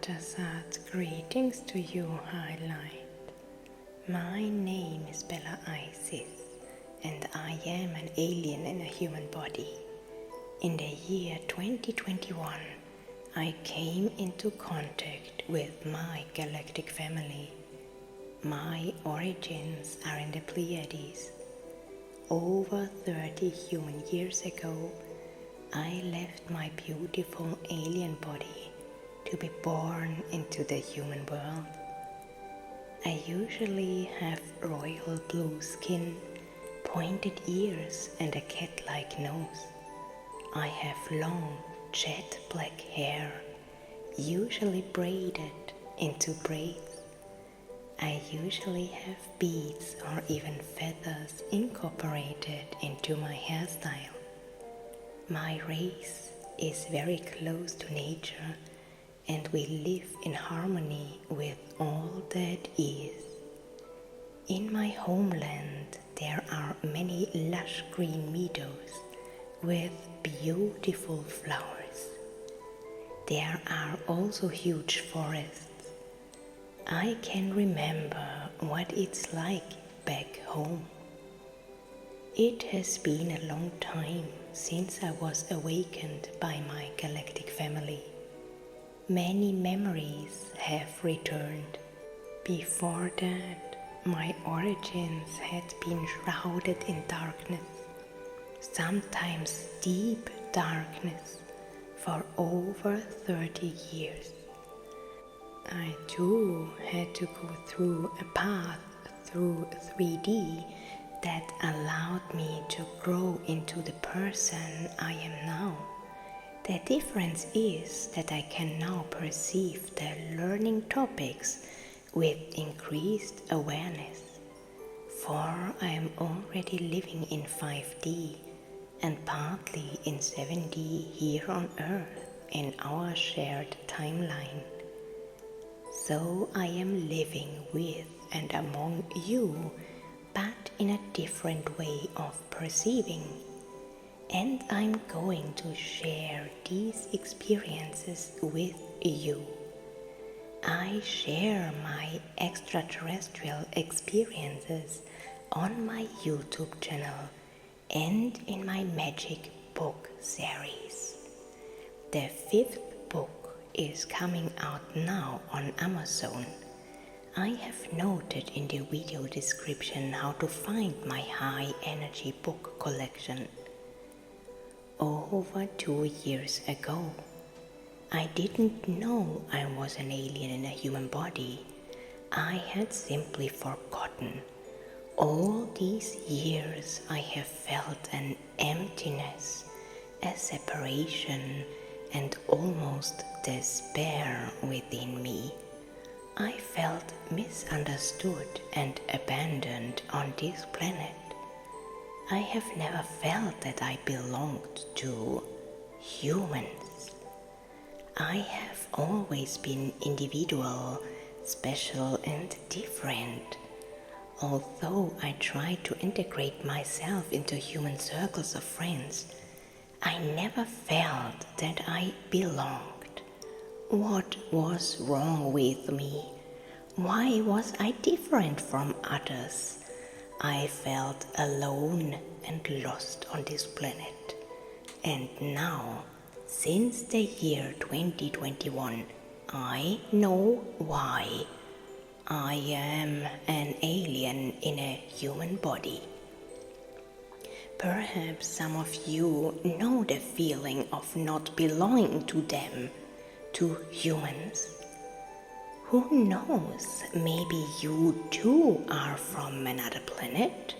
Ta Satt, greetings to you, Highlight. My name is Bella Isis, and I am an alien in a human body. In the year 2021, I came into contact with my galactic family. My origins are in the Pleiades. Over 30 human years ago, I left my beautiful alien body to be born into the human world. I usually have royal blue skin, pointed ears and a cat-like nose. I have long jet black hair, usually braided into braids. I usually have beads or even feathers incorporated into my hairstyle. My race is very close to nature, and we live in harmony with all that is. In my homeland there are many lush green meadows with beautiful flowers. There are also huge forests. I can remember what it's like back home. It has been a long time since I was awakened by my galactic family. Many memories have returned. Before that, my origins had been shrouded in darkness, sometimes deep darkness, for over 30 years. I too had to go through a path through 3D that allowed me to grow into the person I am now. The difference is that I can now perceive the learning topics with increased awareness, for I am already living in 5D and partly in 7D here on Earth in our shared timeline. So I am living with and among you, but in a different way of perceiving. And I'm going to share these experiences with you. I share my extraterrestrial experiences on my YouTube channel and in my magic book series. The 5th book is coming out now on Amazon. I have noted in the video description how to find my high energy book collection. Over 2 years ago, I didn't know I was an alien in a human body. I had simply forgotten. All these years I have felt an emptiness, a separation, and almost despair within me. I felt misunderstood and abandoned on this planet. I have never felt that I belonged to humans. I have always been individual, special and different. Although I tried to integrate myself into human circles of friends, I never felt that I belonged. What was wrong with me? Why was I different from others? I felt alone and lost on this planet. And now, since the year 2021, I know why. I am an alien in a human body. Perhaps some of you know the feeling of not belonging to them, to humans. Who knows, maybe you too are from another planet?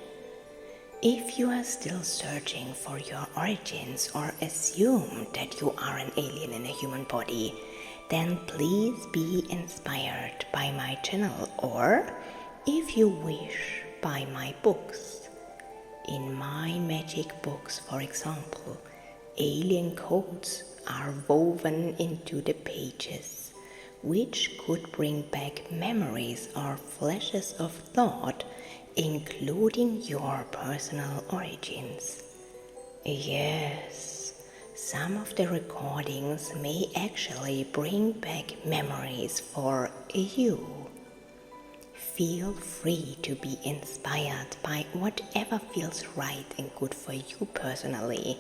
If you are still searching for your origins or assume that you are an alien in a human body, then please be inspired by my channel or, if you wish, by my books. In my magic books, for example, alien codes are woven into the pages, which could bring back memories or flashes of thought, including your personal origins. Yes, Some of the recordings may actually bring back memories for you. Feel free to be inspired by whatever feels right and good for you personally.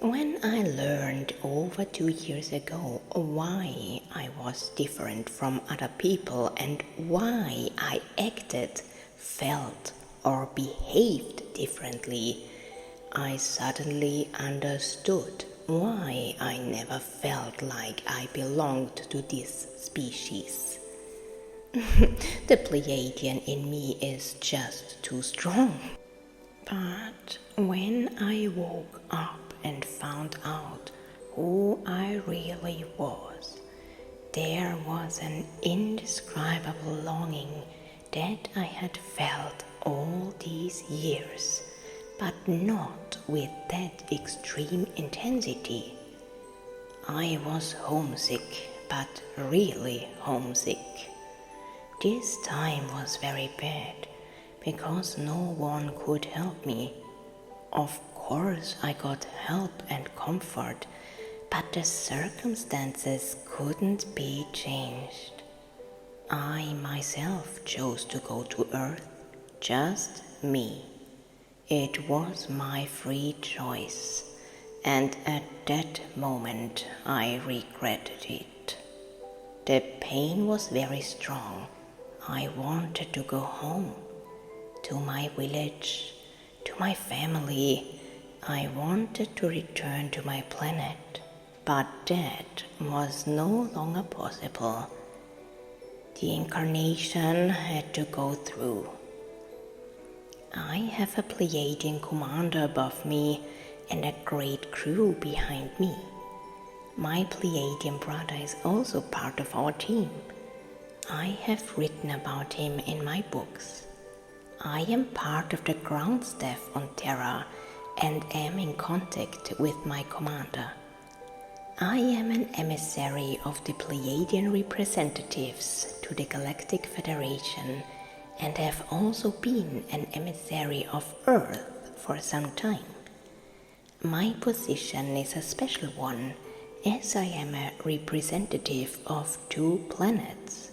When I learned over 2 years ago why I was different from other people and why I acted, felt, or behaved differently, I suddenly understood why I never felt like I belonged to this species. The Pleiadian in me is just too strong. But when I woke up and found out who I really was, there was an indescribable longing that I had felt all these years, but not with that extreme intensity. I was homesick, but really homesick. This time was very bad, because no one could help me. Of course I got help and comfort, but the circumstances couldn't be changed. I myself chose to go to Earth, just me. It was my free choice, and at that moment I regretted it. The pain was very strong. I wanted to go home, to my village, to my family. I wanted to return to my planet, but that was no longer possible. The incarnation had to go through. I have a Pleiadian commander above me and a great crew behind me. My Pleiadian brother is also part of our team. I have written about him in my books. I am part of the ground staff on Terra and am in contact with my commander. I am an emissary of the Pleiadian representatives to the Galactic Federation and have also been an emissary of Earth for some time. My position is a special one, as I am a representative of 2 planets,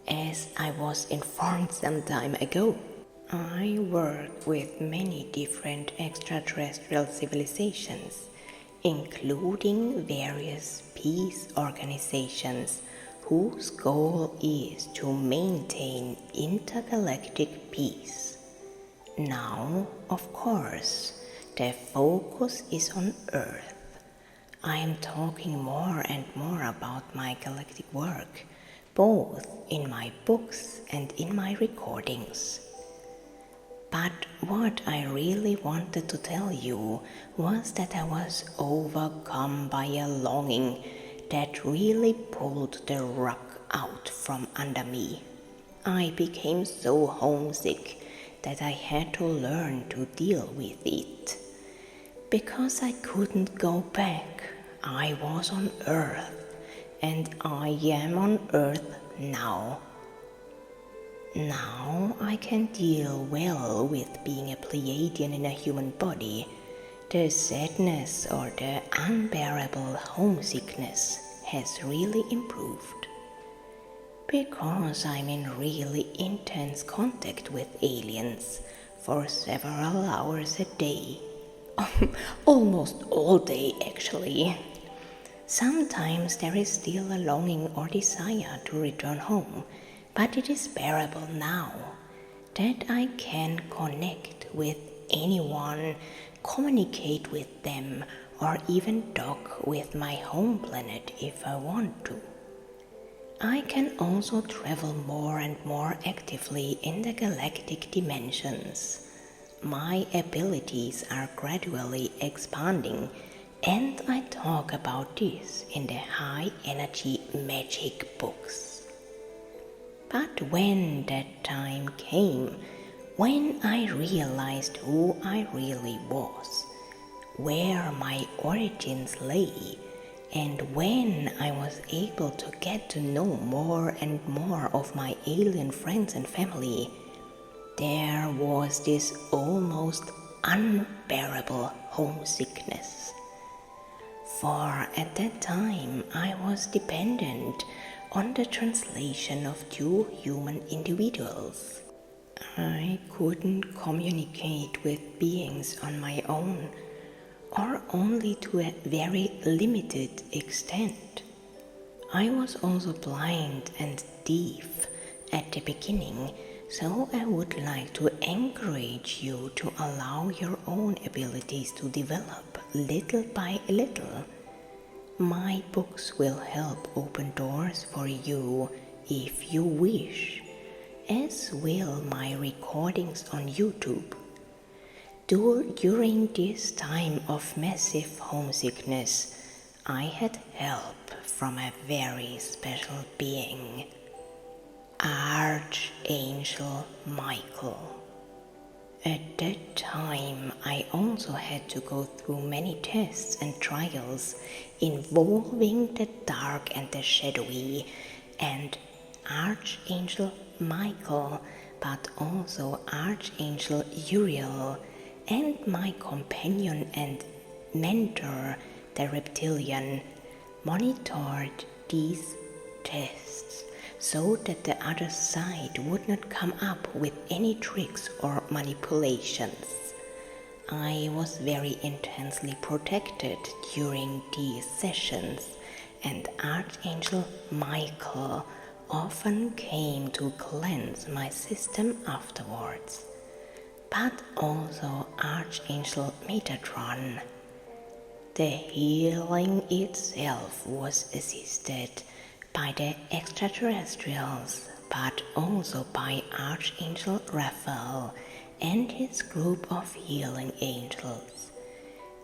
as I was informed some time ago. I work with many different extraterrestrial civilizations, including various peace organizations whose goal is to maintain intergalactic peace. Now, of course, the focus is on Earth. I am talking more and more about my galactic work, both in my books and in my recordings. But what I really wanted to tell you was that I was overcome by a longing that really pulled the rug out from under me. I became so homesick that I had to learn to deal with it. Because I couldn't go back, I was on Earth, and I am on Earth now. Now I can deal well with being a Pleiadian in a human body. The sadness or the unbearable homesickness has really improved. Because I'm in really intense contact with aliens for several hours a day. Almost all day, actually. Sometimes there is still a longing or desire to return home, but it is bearable now that I can connect with anyone, communicate with them, or even talk with my home planet if I want to. I can also travel more and more actively in the galactic dimensions. My abilities are gradually expanding, and I talk about this in the high energy magic books. But when that time came, when I realized who I really was, where my origins lay, and when I was able to get to know more and more of my alien friends and family, there was this almost unbearable homesickness. For at that time I was dependent on the translation of two human individuals. I couldn't communicate with beings on my own, or only to a very limited extent. I was also blind and deaf at the beginning, so I would like to encourage you to allow your own abilities to develop little by little. My books will help open doors for you if you wish, as will my recordings on YouTube. During this time of massive homesickness, I had help from a very special being, Archangel Michael. At that time, I also had to go through many tests and trials involving the dark and the shadowy, and Archangel Michael, but also Archangel Uriel, and my companion and mentor, the reptilian, monitored these tests so that the other side would not come up with any tricks or manipulations. I was very intensely protected during these sessions, and Archangel Michael often came to cleanse my system afterwards, but also Archangel Metatron. The healing itself was assisted by the extraterrestrials, but also by Archangel Raphael and his group of healing angels.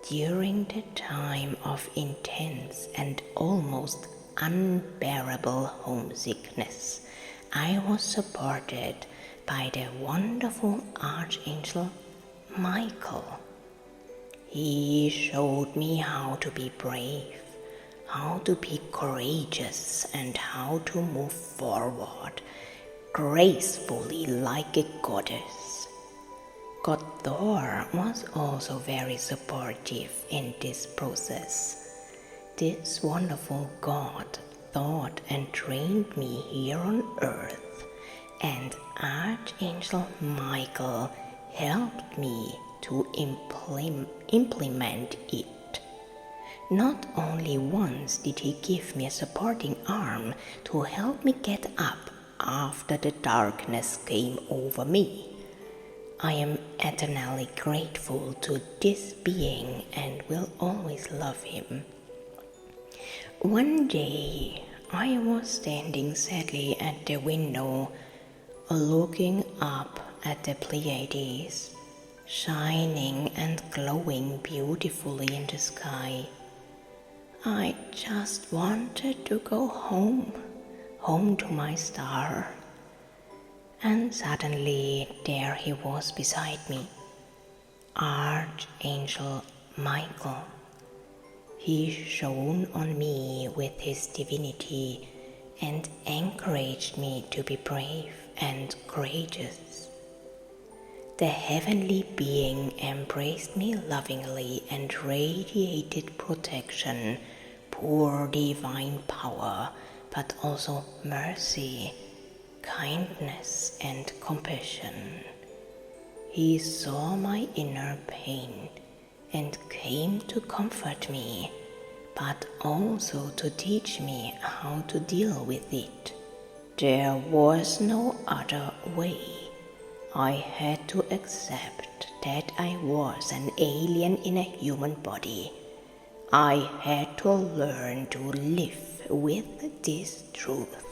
During the time of intense and almost unbearable homesickness, I was supported by the wonderful Archangel Michael. He showed me how to be brave, how to be courageous, and how to move forward gracefully like a goddess. God Thor was also very supportive in this process. This wonderful God taught and trained me here on earth, and Archangel Michael helped me to implement it. Not only once did he give me a supporting arm to help me get up after the darkness came over me. I am eternally grateful to this being and will always love him. One day, I was standing sadly at the window, looking up at the Pleiades, shining and glowing beautifully in the sky. I just wanted to go home to my star. And suddenly there he was beside me, Archangel Michael. He shone on me with his divinity and encouraged me to be brave and courageous. The heavenly being embraced me lovingly and radiated protection, pure divine power, but also mercy, kindness, and compassion. He saw my inner pain and came to comfort me, but also to teach me how to deal with it. There was no other way. I had to accept that I was an alien in a human body. I had to learn to live with this truth.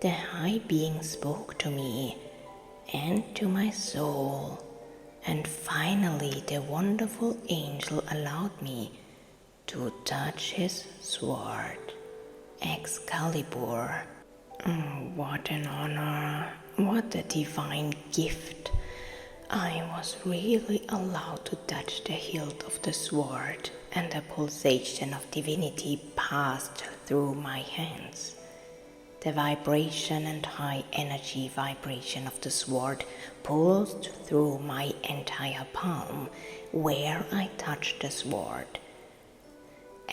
The High Being spoke to me and to my soul, and finally the wonderful angel allowed me to touch his sword, Excalibur. What an honor, what a divine gift. I was really allowed to touch the hilt of the sword, and a pulsation of divinity passed through my hands. The vibration and high energy vibration of the sword pulsed through my entire palm where I touched the sword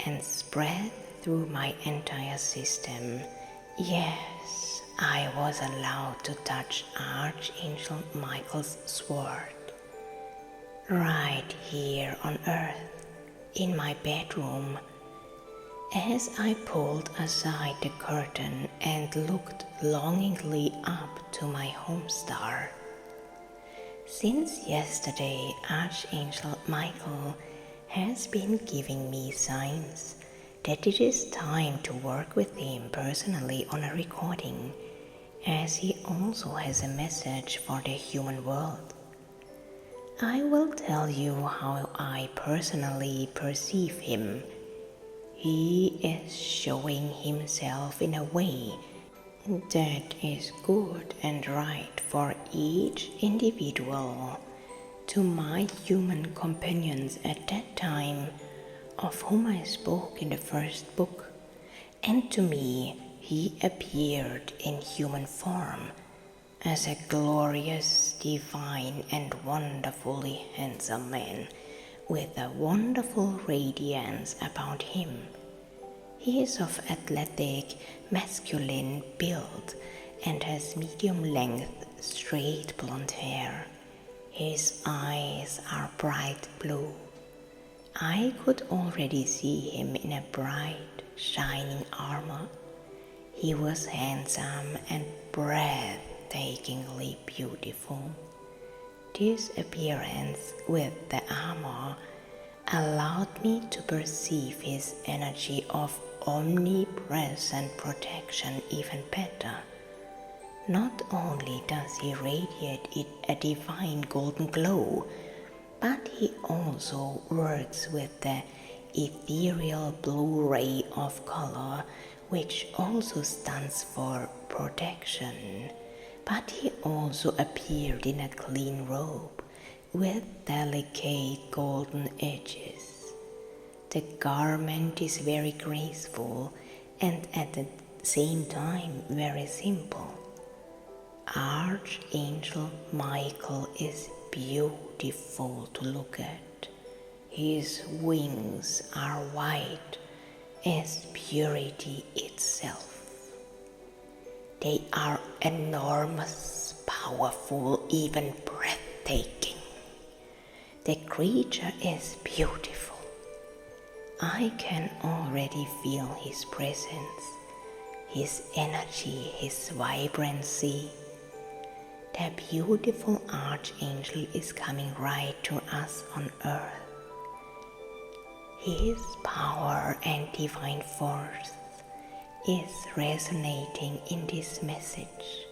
and spread through my entire system. Yes, I was allowed to touch Archangel Michael's sword. Right here on earth, in my bedroom, as I pulled aside the curtain and looked longingly up to my home star. Since yesterday, Archangel Michael has been giving me signs that it is time to work with him personally on a recording, as he also has a message for the human world. I will tell you how I personally perceive him. He is showing himself in a way that is good and right for each individual. To my human companions at that time, of whom I spoke in the first book, and to me he appeared in human form as a glorious, divine and wonderfully handsome man with a wonderful radiance about him. He is of athletic, masculine build and has medium-length, straight blonde hair. His eyes are bright blue. I could already see him in a bright, shining armor. He was handsome and breathtakingly beautiful. This appearance with the armor allowed me to perceive his energy of omnipresent protection even better. Not only does he radiate a divine golden glow, but he also works with the ethereal blue ray of color, which also stands for protection. But he also appeared in a clean robe with delicate golden edges. The garment is very graceful and at the same time very simple. Archangel Michael is beautiful to look at. His wings are white as purity itself. They are enormous, powerful, even breathtaking. The creature is beautiful. I can already feel his presence, his energy, his vibrancy. The beautiful Archangel is coming right to us on earth. His power and divine force is resonating in this message.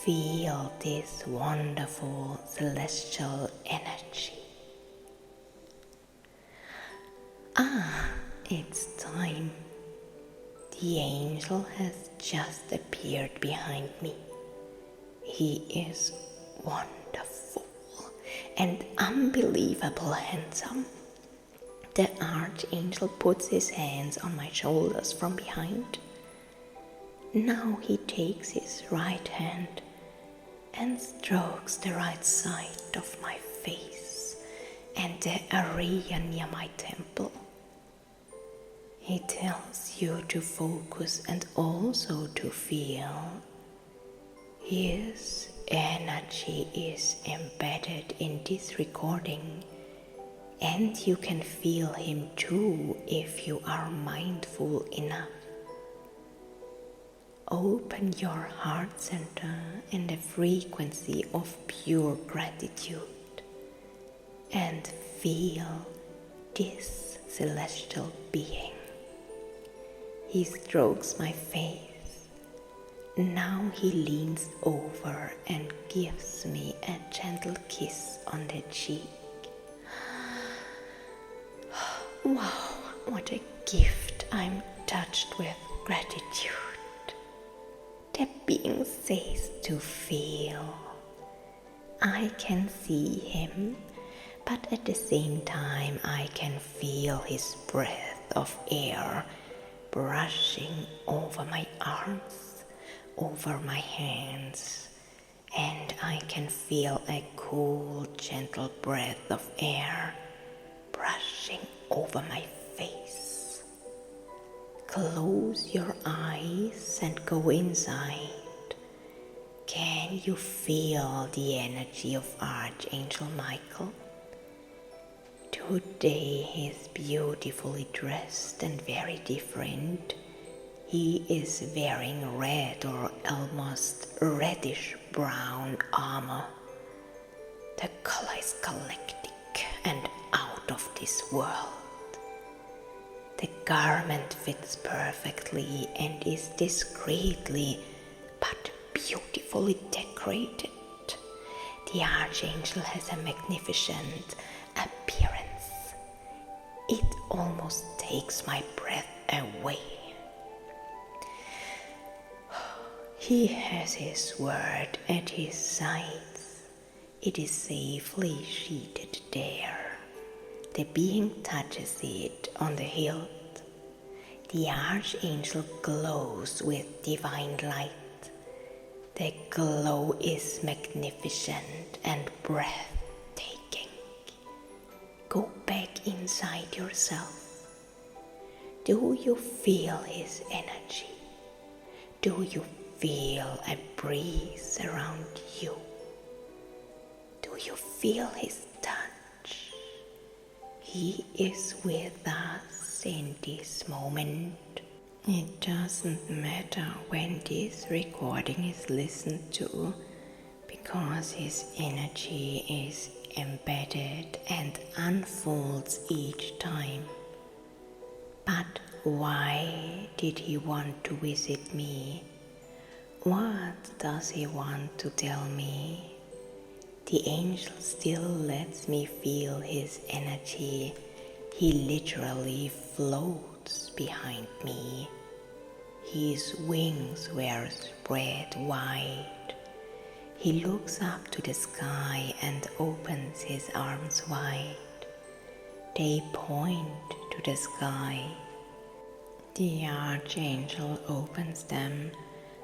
Feel this wonderful celestial energy. It's time. The angel has just appeared behind me. He is wonderful and unbelievably handsome. The Archangel puts his hands on my shoulders from behind. Now he takes his right hand and strokes the right side of my face and the area near my temple. He tells you to focus and also to feel. His energy is embedded in this recording, and you can feel him too if you are mindful enough. Open your heart center in the frequency of pure gratitude and feel this celestial being. He strokes my face. Now he leans over and gives me a gentle kiss on the cheek. Wow, what a gift. I'm touched with gratitude. The being says to feel. I can see him, but at the same time I can feel his breath of air brushing over my arms, over my hands, and I can feel a cool, gentle breath of air brushing over my face. Close your eyes and go inside. Can you feel the energy of Archangel Michael? Today he is beautifully dressed and very different. He is wearing red or almost reddish brown armor. The color is galactic and out of this world. The garment fits perfectly and is discreetly but beautifully decorated. The Archangel has a magnificent appearance. It almost takes my breath away. He has his sword at his sides. It is safely sheathed there. The being touches it on the hilt. The Archangel glows with divine light. The glow is magnificent and breathtaking. Go back inside yourself. Do you feel his energy? Do you feel a breeze around you? Do you feel his touch? He is with us in this moment. It doesn't matter when this recording is listened to, because his energy is embedded and unfolds each time. But why did he want to visit me? What does he want to tell me? The angel still lets me feel his energy. He literally floats behind me. His wings were spread wide. He looks up to the sky and opens his arms wide. They point to the sky. The Archangel opens them,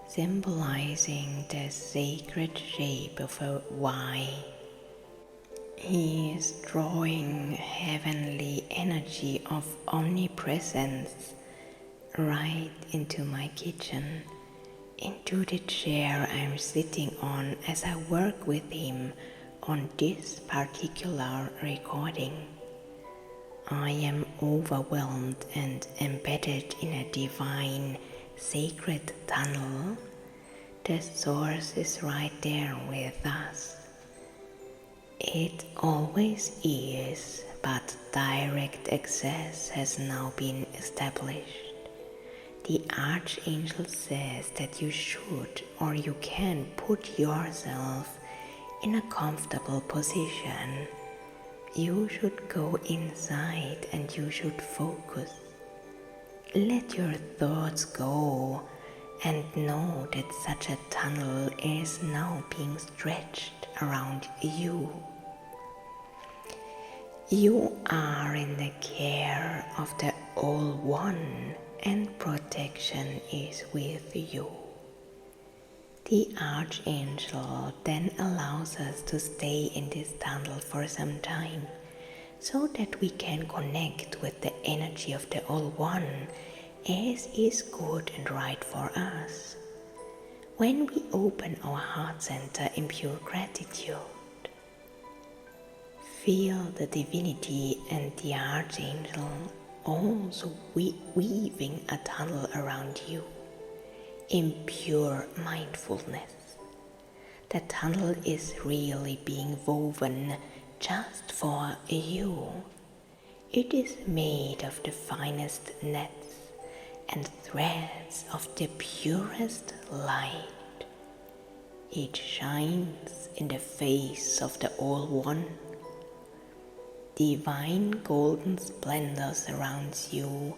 symbolizing the sacred shape of a Y. He is drawing heavenly energy of omnipresence right into my kitchen, into the chair I'm sitting on as I work with him on this particular recording. I am overwhelmed and embedded in a divine, sacred tunnel. The source is right there with us. It always is, but direct access has now been established. The Archangel says that you should or you can put yourself in a comfortable position. You should go inside and you should focus. Let your thoughts go and know that such a tunnel is now being stretched around you. You are in the care of the All One and protection is with you. The Archangel then allows us to stay in this tunnel for some time so that we can connect with the energy of the All One as is good and right for us. When we open our heart center in pure gratitude, feel the divinity and the Archangel also weaving a tunnel around you in pure mindfulness. The tunnel is really being woven just for you. It is made of the finest nets and threads of the purest light. It shines in the face of the All One. Divine golden splendor surrounds you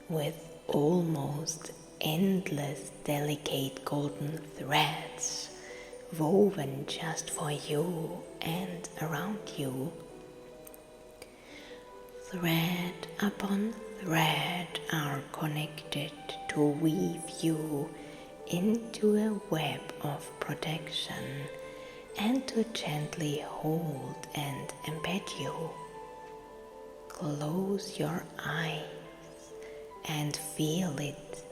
with almost endless delicate golden threads woven just for you and around you. Thread upon threads are connected to weave you into a web of protection and to gently hold and embed you. Close your eyes and feel it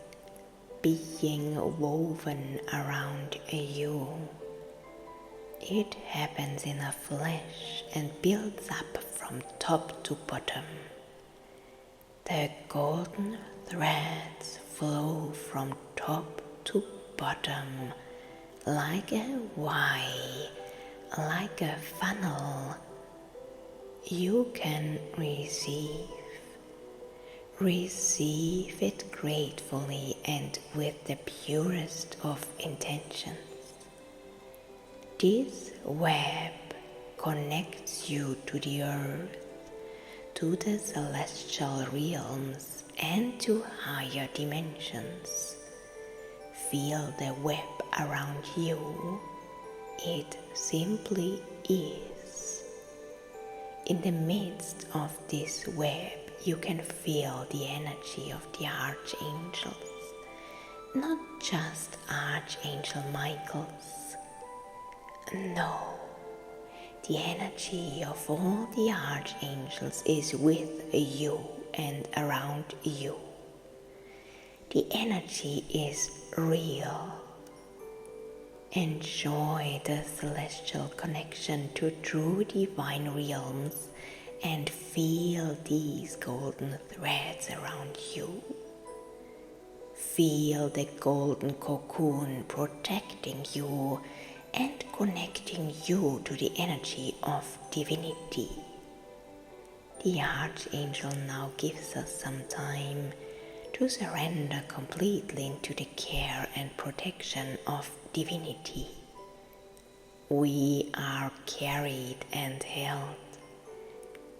being woven around you. It happens in the flesh and builds up from top to bottom. The golden threads flow from top to bottom like a Y, like a funnel. You can receive it gratefully and with the purest of intentions. This web connects you to the earth, to the celestial realms, and to higher dimensions. Feel the web around you. It simply is. In the midst of this web, you can feel the energy of the archangels, not just Archangel Michael's. No, the energy of all the archangels is with you and around you. The energy is real. Enjoy the celestial connection to true divine realms and feel these golden threads around you. Feel the golden cocoon protecting you and connecting you to the energy of divinity. The Archangel now gives us some time to surrender completely into the care and protection of divinity. We are carried and held.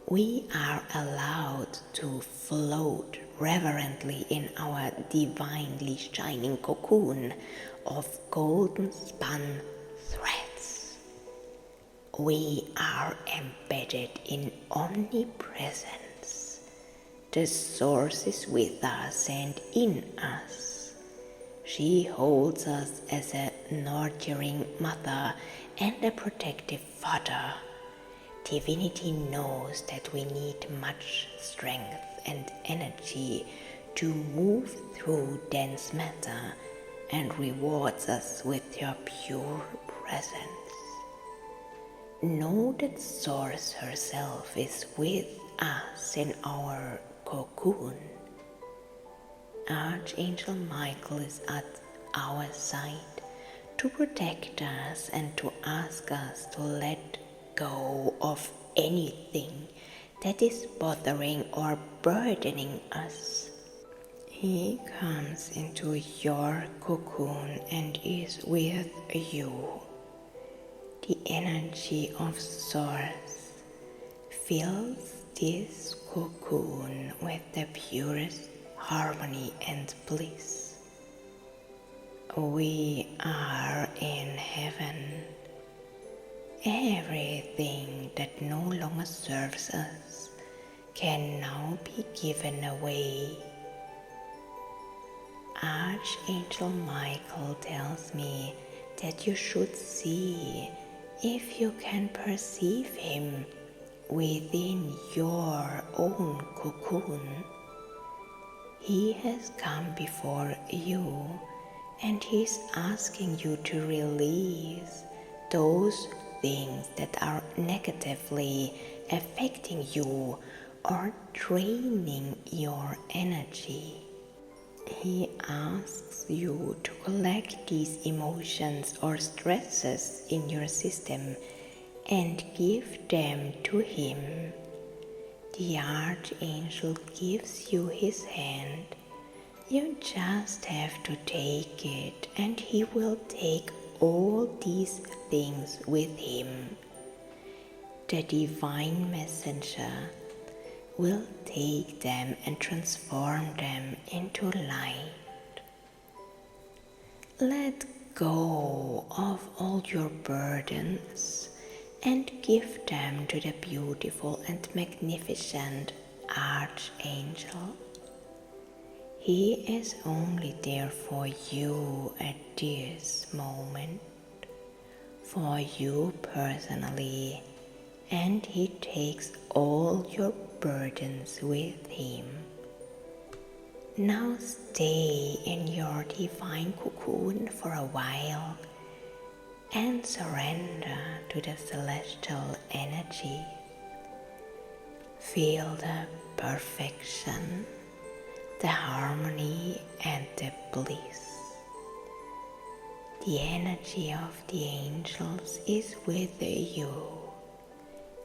We are allowed to float reverently in our divinely shining cocoon of golden spun threads. We are embedded in omnipresence. The Source is with us and in us. She holds us as a nurturing mother and a protective father. Divinity knows that we need much strength and energy to move through dense matter and rewards us with your pure presence. Know that Source herself is with us in our cocoon. Archangel Michael is at our side to protect us and to ask us to let go of anything that is bothering or burdening us. He comes into your cocoon and is with you. The energy of Source fills this cocoon with the purest harmony and bliss. We are in heaven. Everything that no longer serves us can now be given away. Archangel Michael tells me that you should see if you can perceive him within your own cocoon. He has come before you and he's asking you to release those things that are negatively affecting you or draining your energy. He asks you to collect these emotions or stresses in your system and give them to him. The Archangel gives you his hand. You just have to take it and he will take all these things with him. The Divine Messenger will take them and transform them into light. Let go of all your burdens and give them to the beautiful and magnificent Archangel. He is only there for you at this moment, for you personally, and He takes all your burdens with Him. Now stay in your divine cocoon for a while and surrender to the celestial energy. Feel the perfection, the harmony and the bliss. The energy of the angels is with you.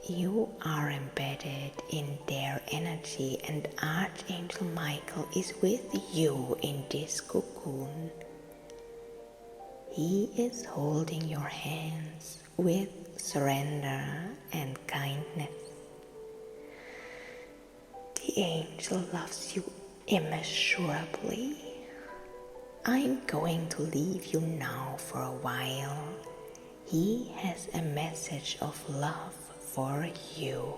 You are embedded in their energy, and Archangel Michael is with you in this cocoon. He is holding your hands with surrender and kindness. The angel loves you immeasurably. I'm going to leave you now for a while. He has a message of love for you.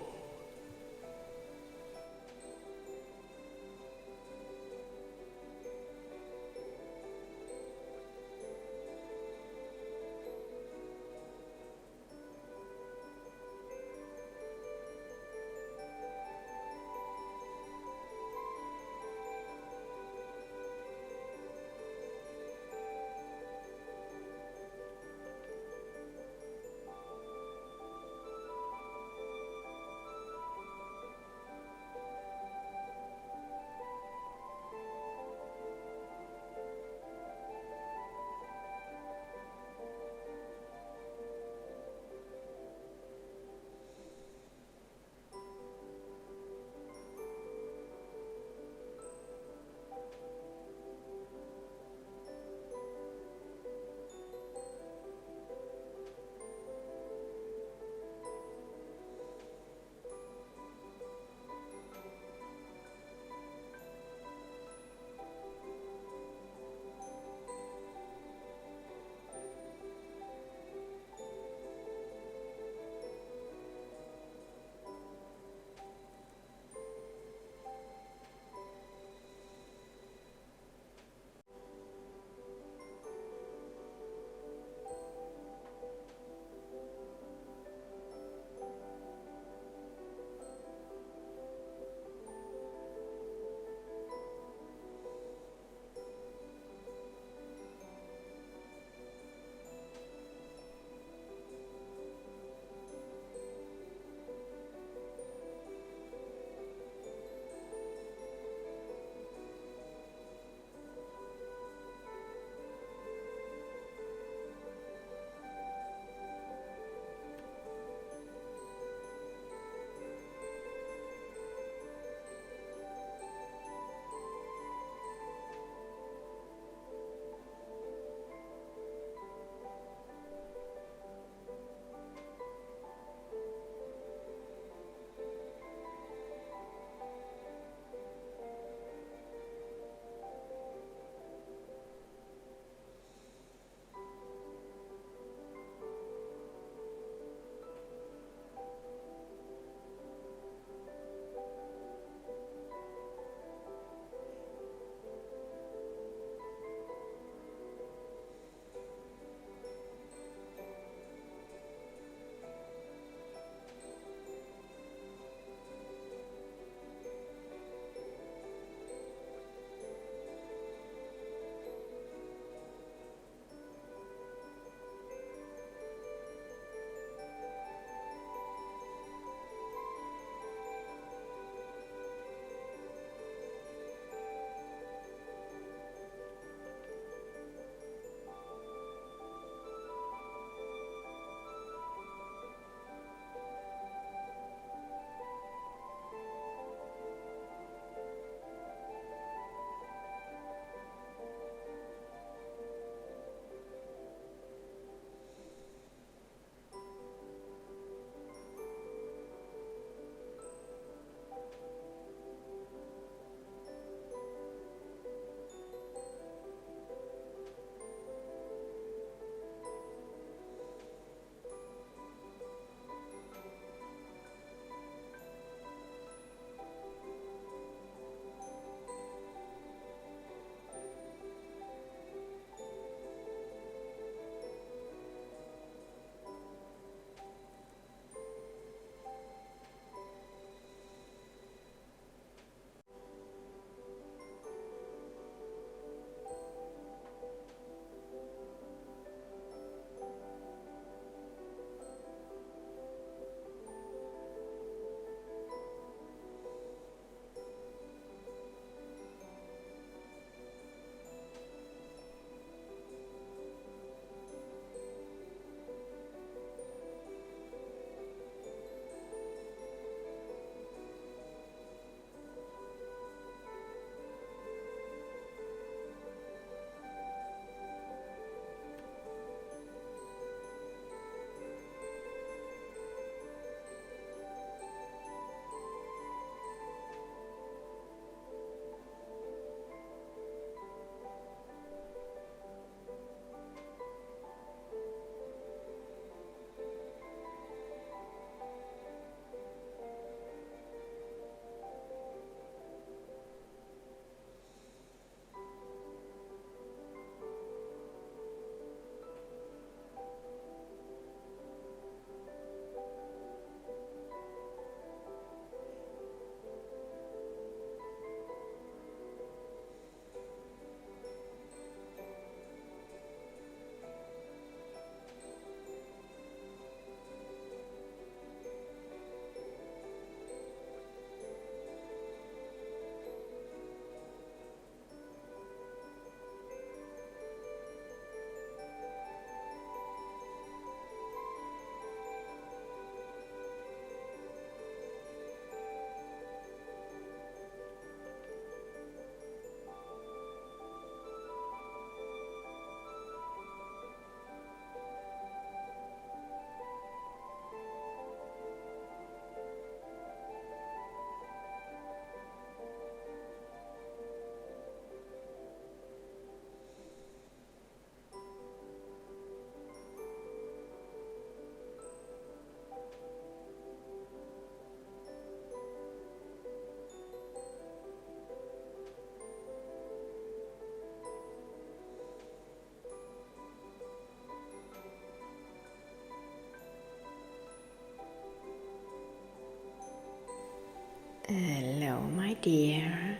dear,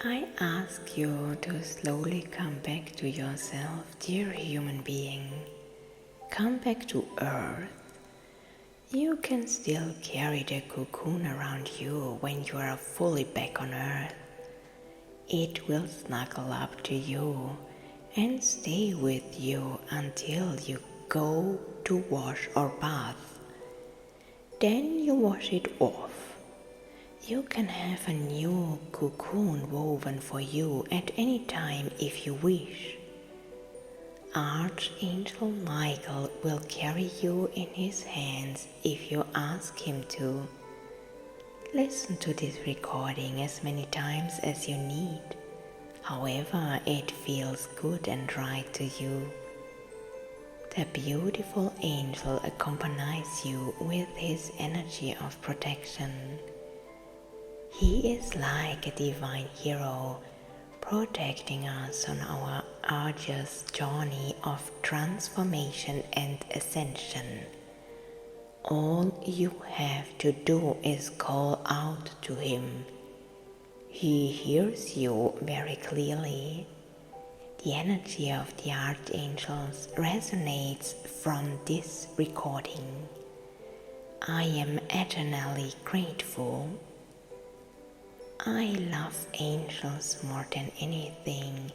I ask you to slowly come back to yourself, dear human being. Come back to Earth. You can still carry the cocoon around you when you are fully back on Earth. It will snuggle up to you and stay with you until you go to wash or bath. Then you wash it off. You can have a new cocoon woven for you at any time if you wish. Archangel Michael will carry you in his hands if you ask him to. Listen to this recording as many times as you need, however it feels good and right to you. The beautiful angel accompanies you with his energy of protection. He is like a divine hero, protecting us on our arduous journey of transformation and ascension. All you have to do is call out to him. He hears you very clearly. The energy of the archangels resonates from this recording. I am eternally grateful. I love angels more than anything,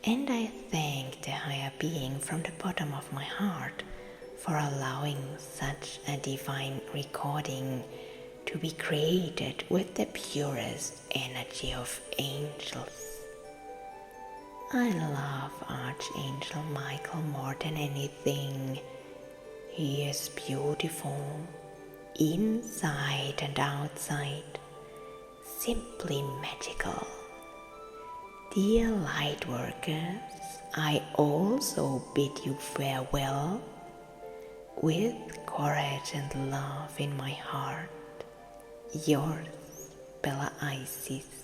and I thank the higher being from the bottom of my heart for allowing such a divine recording to be created with the purest energy of angels. I love Archangel Michael more than anything. He is beautiful, inside and outside, simply magical. Dear light workers, I also bid you farewell with courage and love in my heart. Yours, Bella Isis.